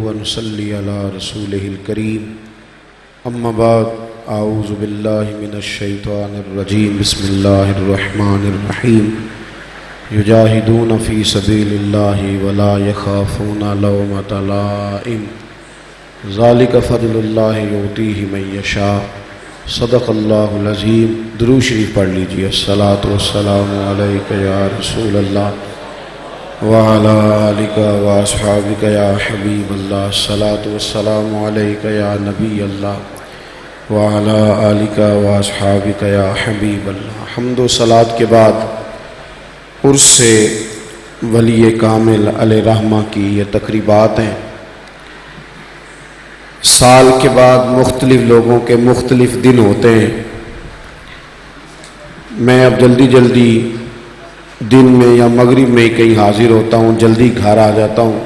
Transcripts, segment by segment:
ونصلي على رسوله الكريم أما بعد أعوذ بالله من الشيطان الرجيم بسم الله الرحمن الرحيم يجاهدون في سبيل الله ولا يخافون لومة لائم ذلك فضل الله يؤتيه من يشاء صدق اللہ العظیم۔ درود شریف پڑھ لیجیے۔ الصلاۃ والسلام علیک یا رسول اللہ وعلی آلک واصحابک یا حبیب اللہ، الصلاۃ والسلام علیک یا نبی اللہ وعلی آلک واصحابک یا حبیب اللہ۔ حمد و صلاۃ کے بعد عرس سے ولی کامل علیہ رحمہ کی یہ تقریبات ہیں۔ سال کے بعد مختلف لوگوں کے مختلف دن ہوتے ہیں۔ میں اب جلدی دن میں یا مغرب میں کہیں حاضر ہوتا ہوں، جلدی گھر آ جاتا ہوں۔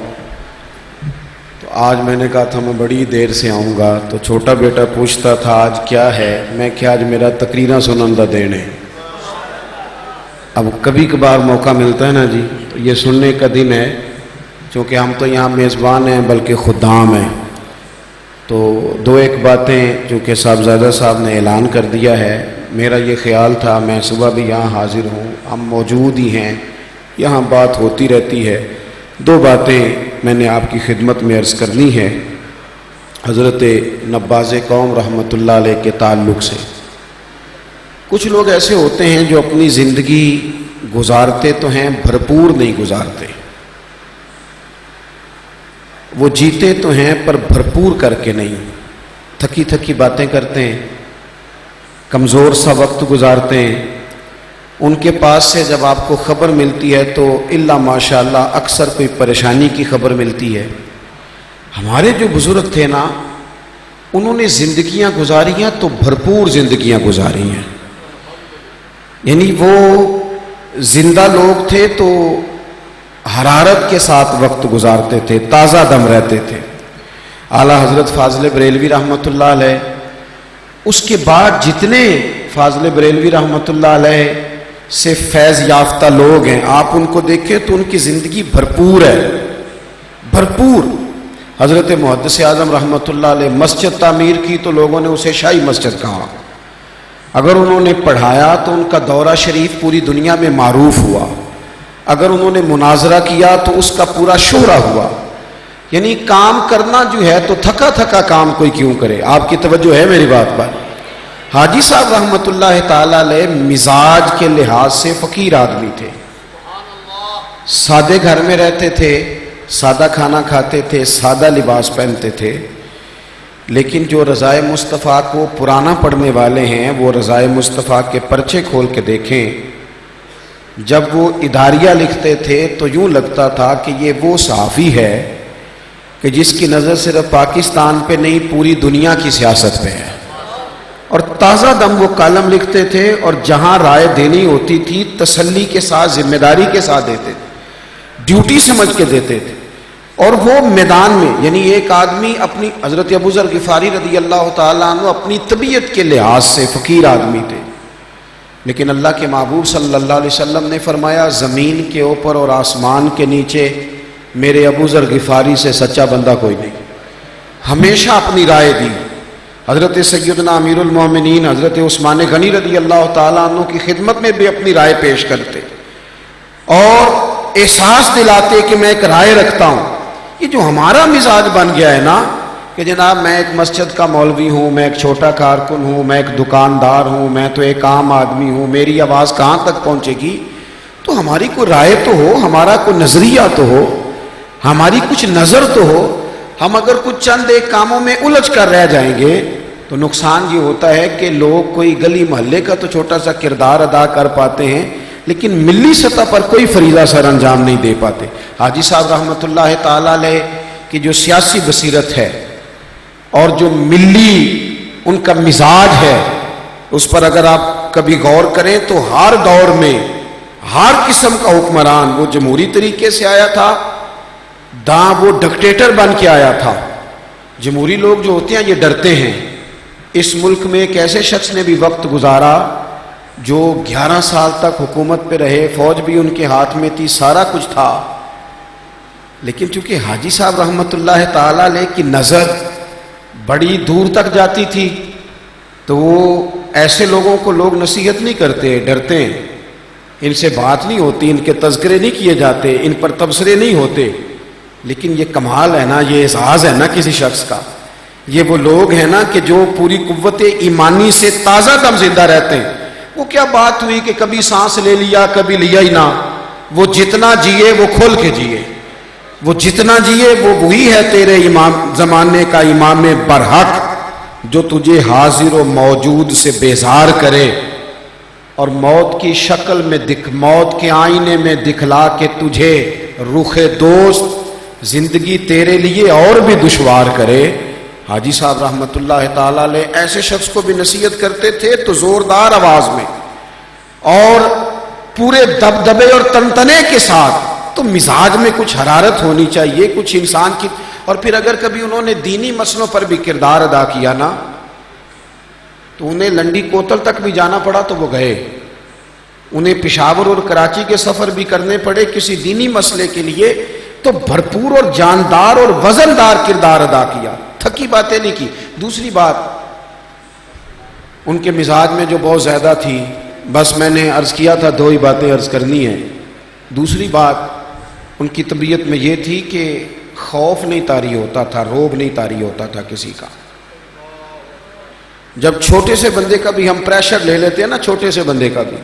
تو آج میں نے کہا تھا میں بڑی دیر سے آؤں گا، تو چھوٹا بیٹا پوچھتا تھا آج کیا ہے، میں کہ آج میرا تقریریں سنندہ دین ہے۔ اب کبھی کبھار موقع ملتا ہے نا جی، تو یہ سننے کا دن ہے، چونکہ ہم تو یہاں میزبان ہیں بلکہ خدام ہیں۔ تو دو ایک باتیں چونکہ صاحبزادہ صاحب نے اعلان کر دیا ہے، میرا یہ خیال تھا میں صبح بھی یہاں حاضر ہوں، ہم موجود ہی ہیں، یہاں بات ہوتی رہتی ہے۔ دو باتیں میں نے آپ کی خدمت میں عرض کرنی ہے حضرت نباز قوم رحمۃ اللہ علیہ کے تعلق سے۔ کچھ لوگ ایسے ہوتے ہیں جو اپنی زندگی گزارتے تو ہیں، بھرپور نہیں گزارتے۔ وہ جیتے تو ہیں پر بھرپور کر کے نہیں، تھکی باتیں کرتے ہیں، کمزور سا وقت گزارتے ہیں۔ ان کے پاس سے جب آپ کو خبر ملتی ہے تو الا ماشاء اللہ اکثر کوئی پریشانی کی خبر ملتی ہے۔ ہمارے جو بزرگ تھے نا، انہوں نے زندگیاں گزاری ہیں تو بھرپور زندگیاں گزاری ہیں، یعنی وہ زندہ لوگ تھے تو حرارت کے ساتھ وقت گزارتے تھے، تازہ دم رہتے تھے۔ اعلیٰ حضرت فاضل بریلوی رحمۃ اللہ علیہ، اس کے بعد جتنے فاضل بریلوی رحمۃ اللہ علیہ سے فیض یافتہ لوگ ہیں، آپ ان کو دیکھیں تو ان کی زندگی بھرپور ہے، بھرپور۔ حضرت محدث اعظم رحمۃ اللہ علیہ مسجد تعمیر کی تو لوگوں نے اسے شاہی مسجد کہا۔ اگر انہوں نے پڑھایا تو ان کا دورہ شریف پوری دنیا میں معروف ہوا۔ اگر انہوں نے مناظرہ کیا تو اس کا پورا شہرہ ہوا۔ یعنی کام کرنا جو ہے تو تھکا کام کوئی کیوں کرے؟ آپ کی توجہ ہے میری بات پر؟ حاجی صاحب رحمۃ اللہ تعالی علیہ مزاج کے لحاظ سے فقیر آدمی تھے، سادے گھر میں رہتے تھے، سادہ کھانا کھاتے تھے، سادہ لباس پہنتے تھے، لیکن جو رضائے مصطفیٰ کو پرانا پڑھنے والے ہیں وہ رضائے مصطفیٰ کے پرچے کھول کے دیکھیں۔ جب وہ اداریہ لکھتے تھے تو یوں لگتا تھا کہ یہ وہ صحافی ہے کہ جس کی نظر صرف پاکستان پہ نہیں پوری دنیا کی سیاست پہ ہے، اور تازہ دم وہ کالم لکھتے تھے، اور جہاں رائے دینی ہوتی تھی تسلی کے ساتھ ذمہ داری کے ساتھ دیتے تھے، ڈیوٹی سمجھ کے دیتے تھے۔ اور وہ میدان میں، یعنی ایک آدمی اپنی، حضرت ابو ذر غفاری رضی اللہ تعالیٰ عنہ اپنی طبیعت کے لحاظ سے فقیر آدمی تھے، لیکن اللہ کے محبوب صلی اللہ علیہ وسلم نے فرمایا زمین کے اوپر اور آسمان کے نیچے میرے ابو ذر غفاری سے سچا بندہ کوئی نہیں۔ ہمیشہ اپنی رائے دی۔ حضرت سیدنا امیر المومنین حضرت عثمان غنی رضی اللہ تعالیٰ عنہ کی خدمت میں بھی اپنی رائے پیش کرتے اور احساس دلاتے کہ میں ایک رائے رکھتا ہوں۔ یہ جو ہمارا مزاج بن گیا ہے نا کہ جناب میں ایک مسجد کا مولوی ہوں، میں ایک چھوٹا کارکن ہوں، میں ایک دکاندار ہوں، میں تو ایک عام آدمی ہوں، میری آواز کہاں تک پہنچے گی؟ تو ہماری کوئی رائے تو ہو، ہمارا کوئی نظریہ تو ہو، ہماری کچھ نظر تو ہو۔ ہم اگر کچھ چند ایک کاموں میں الجھ کر رہ جائیں گے تو نقصان یہ ہوتا ہے کہ لوگ کوئی گلی محلے کا تو چھوٹا سا کردار ادا کر پاتے ہیں لیکن ملی سطح پر کوئی فریضہ سر انجام نہیں دے پاتے۔ حاجی صاحب رحمۃ اللہ تعالی علیہ کی جو سیاسی بصیرت ہے اور جو ملی ان کا مزاج ہے، اس پر اگر آپ کبھی غور کریں تو ہر دور میں ہر قسم کا حکمران، وہ جمہوری طریقے سے آیا تھا، وہ ڈکٹیٹر بن کے آیا تھا۔ جمہوری لوگ جو ہوتے ہیں یہ ڈرتے ہیں۔ اس ملک میں ایک ایسے شخص نے بھی وقت گزارا جو 11 سال تک حکومت پہ رہے، فوج بھی ان کے ہاتھ میں تھی، سارا کچھ تھا، لیکن چونکہ حاجی صاحب رحمۃ اللہ تعالی علیہ کی نظر بڑی دور تک جاتی تھی تو وہ ایسے لوگوں کو لوگ نصیحت نہیں کرتے، ڈرتے ہیں، ان سے بات نہیں ہوتی، ان کے تذکرے نہیں کیے جاتے، ان پر تبصرے نہیں ہوتے۔ لیکن یہ کمال ہے نا، یہ اعزاز ہے نا کسی شخص کا، یہ وہ لوگ ہیں نا کہ جو پوری قوت ایمانی سے تازہ دم زندہ رہتے ہیں۔ وہ کیا بات ہوئی کہ کبھی سانس لے لیا کبھی لیا ہی نہ، وہ جتنا جیے وہ کھل کے جیے، وہ جتنا جیے وہ وہی ہے تیرے امام زمانے کا امام برحق، جو تجھے حاضر و موجود سے بیزار کرے اور موت کی شکل میں موت کے آئینے میں دکھلا کے تجھے رخ دوست زندگی تیرے لیے اور بھی دشوار کرے۔ حاجی صاحب رحمۃ اللہ تعالی علیہ ایسے شخص کو بھی نصیحت کرتے تھے تو زوردار آواز میں اور پورے دبدبے اور تنتنے کے ساتھ، تو مزاج میں کچھ حرارت ہونی چاہیے، کچھ انسان کی۔ اور پھر اگر کبھی انہوں نے دینی مسئلوں پر بھی کردار ادا کیا نا تو انہیں لنڈی کوتل تک بھی جانا پڑا تو وہ گئے، انہیں پشاور اور کراچی کے سفر بھی کرنے پڑے کسی دینی مسئلے کے لیے، تو بھرپور اور جاندار اور وزندار کردار ادا کیا، تھکی باتیں نہیں کی۔ دوسری بات ان کے مزاج میں جو بہت زیادہ تھی، بس میں نے عرض کیا تھا دو ہی باتیں عرض کرنی ہے۔ دوسری بات ان کی طبیعت میں یہ تھی کہ خوف نہیں طاری ہوتا تھا، روب نہیں طاری ہوتا تھا کسی کا۔ جب چھوٹے سے بندے کا بھی ہم پریشر لے لیتے ہیں نا، چھوٹے سے بندے کا بھی،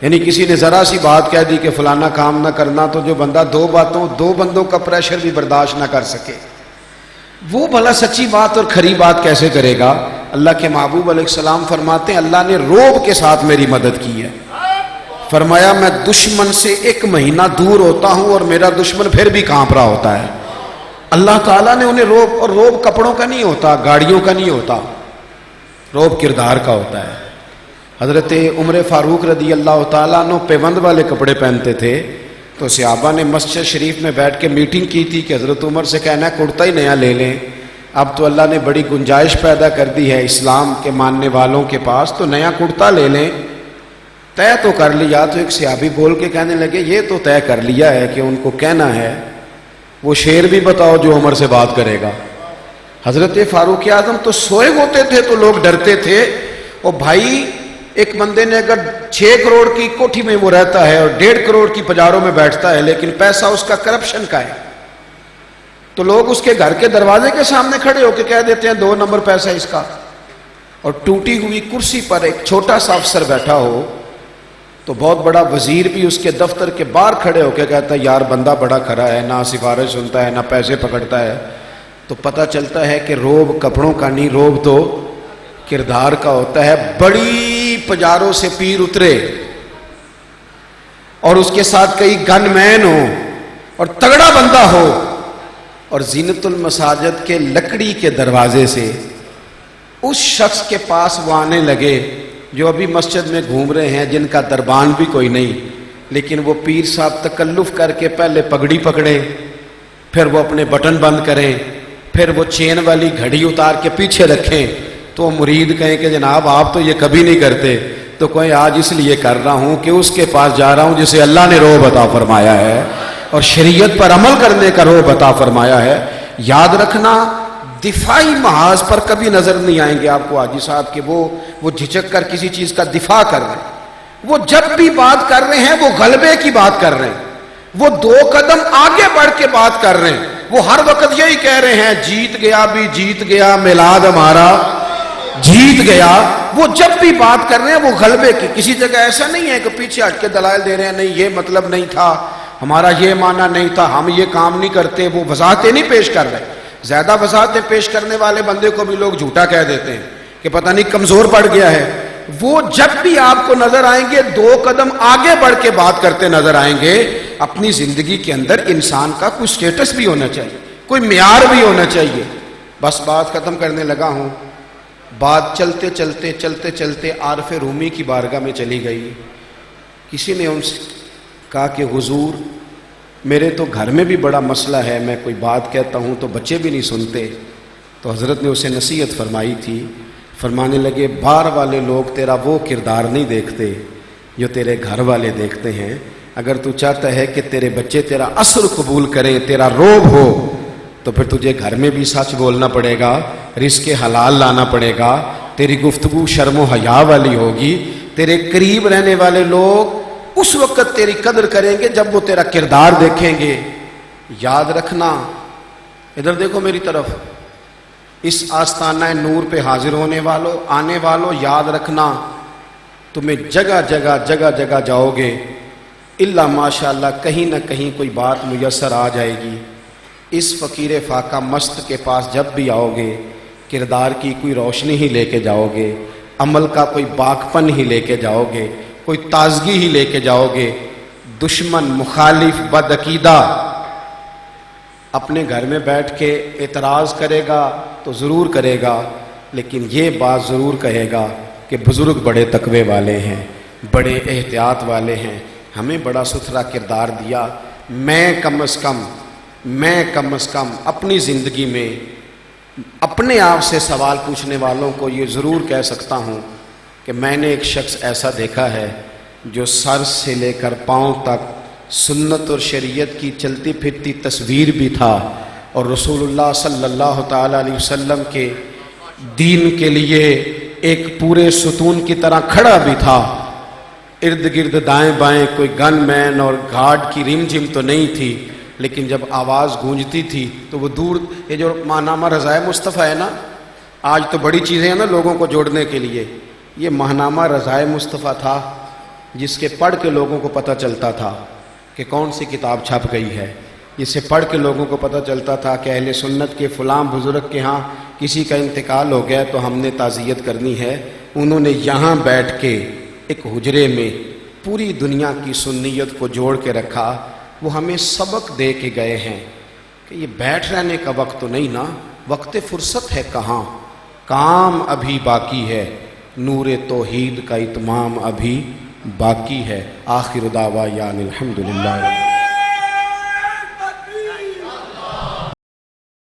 یعنی کسی نے ذرا سی بات کہہ دی کہ فلانا کام نہ کرنا، تو جو بندہ دو بندوں کا پریشر بھی برداشت نہ کر سکے، وہ بھلا سچی بات اور کھری بات کیسے کرے گا؟ اللہ کے محبوب علیہ السلام فرماتے ہیں اللہ نے روب کے ساتھ میری مدد کی ہے، فرمایا میں دشمن سے 1 مہینہ دور ہوتا ہوں اور میرا دشمن پھر بھی کانپ رہا ہوتا ہے۔ اللہ تعالیٰ نے انہیں روب، اور روب کپڑوں کا نہیں ہوتا، گاڑیوں کا نہیں ہوتا، روب کردار کا ہوتا ہے۔ حضرت عمر فاروق رضی اللہ تعالیٰ عنہ پیوند والے کپڑے پہنتے تھے، تو صحابہ نے مسجد شریف میں بیٹھ کے میٹنگ کی تھی کہ حضرت عمر سے کہنا ہے کرتا ہی نیا لے لیں، اب تو اللہ نے بڑی گنجائش پیدا کر دی ہے اسلام کے ماننے والوں کے پاس، تو نیا کرتا لے لیں۔ طے تو کر لیا، تو ایک صحابی بول کے کہنے لگے یہ تو طے کر لیا ہے کہ ان کو کہنا ہے وہ شعر بھی بتاؤ جو عمر سے بات کرے گا۔ حضرت فاروق اعظم تو سوئے ہوتے تھے تو لوگ ڈرتے تھے، اور بھائی ایک بندے نے اگر 6 کروڑ کی کوٹھی میں وہ رہتا ہے اور 1.5 کروڑ کی پجاروں میں بیٹھتا ہے، لیکن پیسہ اس کا کرپشن کا ہے، تو لوگ اس کے گھر کے دروازے کے سامنے کھڑے ہو کے کہہ دیتے ہیں 2 نمبر پیسہ اس کا۔ اور ٹوٹی ہوئی کرسی پر ایک چھوٹا سا افسر بیٹھا ہو تو بہت بڑا وزیر بھی اس کے دفتر کے باہر کھڑے ہو کے کہتا ہے یار بندہ بڑا کھڑا ہے، نہ سفارش سنتا ہے نہ پیسے پکڑتا ہے، تو پتہ چلتا ہے کہ روب کپڑوں کا نہیں، روب تو کردار کا ہوتا ہے۔ بڑی پجاروں سے پیر اترے اور اس کے ساتھ کئی گن مین ہو اور تگڑا بندہ ہو، اور زینت المساجد کے لکڑی کے دروازے سے اس شخص کے پاس وہ آنے لگے جو ابھی مسجد میں گھوم رہے ہیں، جن کا دربان بھی کوئی نہیں، لیکن وہ پیر صاحب تکلف کر کے پہلے پگڑی پکڑے، پھر وہ اپنے بٹن بند کریں، پھر وہ چین والی گھڑی اتار کے پیچھے رکھیں، تو مرید کہیں کہ جناب آپ تو یہ کبھی نہیں کرتے، تو کوئی آج اس لیے کر رہا ہوں کہ اس کے پاس جا رہا ہوں جسے اللہ نے روح عطا فرمایا ہے اور شریعت پر عمل کرنے کا روح عطا فرمایا ہے۔ یاد رکھنا دفاعی محاذ پر کبھی نظر نہیں آئیں گے آپ کو حاجی صاحب کہ وہ جھجک کر کسی چیز کا دفاع کر رہے ہیں، وہ جب بھی بات کر رہے ہیں وہ غلبے کی بات کر رہے ہیں، وہ 2 قدم آگے بڑھ کے بات کر رہے ہیں، وہ ہر وقت یہی کہہ رہے ہیں جیت گیا بھی جیت گیا، میلاد ہمارا جیت گیا۔ وہ جب بھی بات کر رہے ہیں وہ غلبے کی، کسی جگہ ایسا نہیں ہے کہ پیچھے ہٹ کے دلائل دے رہے ہیں نہیں یہ مطلب نہیں تھا، ہمارا یہ معنی نہیں تھا، ہم یہ کام نہیں کرتے، وہ وضاحتیں نہیں پیش کر رہے۔ زیادہ وضاحتیں پیش کرنے والے بندے کو بھی لوگ جھوٹا کہہ دیتے ہیں کہ پتہ نہیں کمزور پڑ گیا ہے۔ وہ جب بھی آپ کو نظر آئیں گے 2 قدم آگے بڑھ کے بات کرتے نظر آئیں گے۔ اپنی زندگی کے اندر انسان کا کوئی سٹیٹس بھی ہونا چاہیے، کوئی معیار بھی ہونا چاہیے۔ بس بات ختم کرنے لگا ہوں۔ بات چلتے چلتے چلتے چلتے عارف رومی کی بارگاہ میں چلی گئی۔ کسی نے ان سے کہا کہ حضور میرے تو گھر میں بھی بڑا مسئلہ ہے، میں کوئی بات کہتا ہوں تو بچے بھی نہیں سنتے۔ تو حضرت نے اسے نصیحت فرمائی تھی، فرمانے لگے باہر والے لوگ تیرا وہ کردار نہیں دیکھتے جو تیرے گھر والے دیکھتے ہیں، اگر تو چاہتا ہے کہ تیرے بچے تیرا اثر قبول کریں، تیرا روب ہو، تو پھر تجھے گھر میں بھی سچ بولنا پڑے گا، رزق حلال لانا پڑے گا، تیری گفتگو شرم و حیا والی ہوگی، تیرے قریب رہنے والے لوگ اس وقت تیری قدر کریں گے جب وہ تیرا کردار دیکھیں گے۔ یاد رکھنا، ادھر دیکھو میری طرف، اس آستانہ نور پہ حاضر ہونے والوں، آنے والوں، یاد رکھنا تمہیں جگہ جگہ جاؤ گے، الا ماشاءاللہ کہیں نہ کہیں کوئی بات میسر آ جائے گی۔ اس فقیر فاقہ مست کے پاس جب بھی آؤ گے، کردار کی کوئی روشنی ہی لے کے جاؤ گے، عمل کا کوئی باکپن ہی لے کے جاؤ گے، کوئی تازگی ہی لے کے جاؤ گے۔ دشمن، مخالف، بدعقیدہ اپنے گھر میں بیٹھ کے اعتراض کرے گا تو ضرور کرے گا، لیکن یہ بات ضرور کہے گا کہ بزرگ بڑے تقوی والے ہیں، بڑے احتیاط والے ہیں، ہمیں بڑا ستھرا کردار دیا۔ میں کم از کم اپنی زندگی میں اپنے آپ سے سوال پوچھنے والوں کو یہ ضرور کہہ سکتا ہوں کہ میں نے ایک شخص ایسا دیکھا ہے جو سر سے لے کر پاؤں تک سنت اور شریعت کی چلتی پھرتی تصویر بھی تھا، اور رسول اللہ صلی اللہ تعالیٰ علیہ وسلم کے دین کے لیے ایک پورے ستون کی طرح کھڑا بھی تھا۔ ارد گرد دائیں بائیں کوئی گن مین اور گارڈ کی رم جم تو نہیں تھی، لیکن جب آواز گونجتی تھی تو وہ دور، یہ جو ماہنامہ رضائے مصطفیٰ ہے نا، آج تو بڑی چیزیں ہیں نا لوگوں کو جوڑنے کے لیے، یہ ماہنامہ رضائے مصطفیٰ تھا جس کے پڑھ کے لوگوں کو پتہ چلتا تھا کہ کون سی کتاب چھپ گئی ہے، جسے پڑھ کے لوگوں کو پتہ چلتا تھا کہ اہل سنت کے فلاں بزرگ کے ہاں کسی کا انتقال ہو گیا تو ہم نے تعزیت کرنی ہے۔ انہوں نے یہاں بیٹھ کے ایک حجرے میں پوری دنیا کی سنیت کو جوڑ کے رکھا۔ وہ ہمیں سبق دے کے گئے ہیں کہ یہ بیٹھ رہنے کا وقت تو نہیں نا، وقت فرصت ہے کہاں، کام ابھی باقی ہے، نور توحید کا اتمام ابھی باقی ہے۔ آخر دعوانا الحمدللہ۔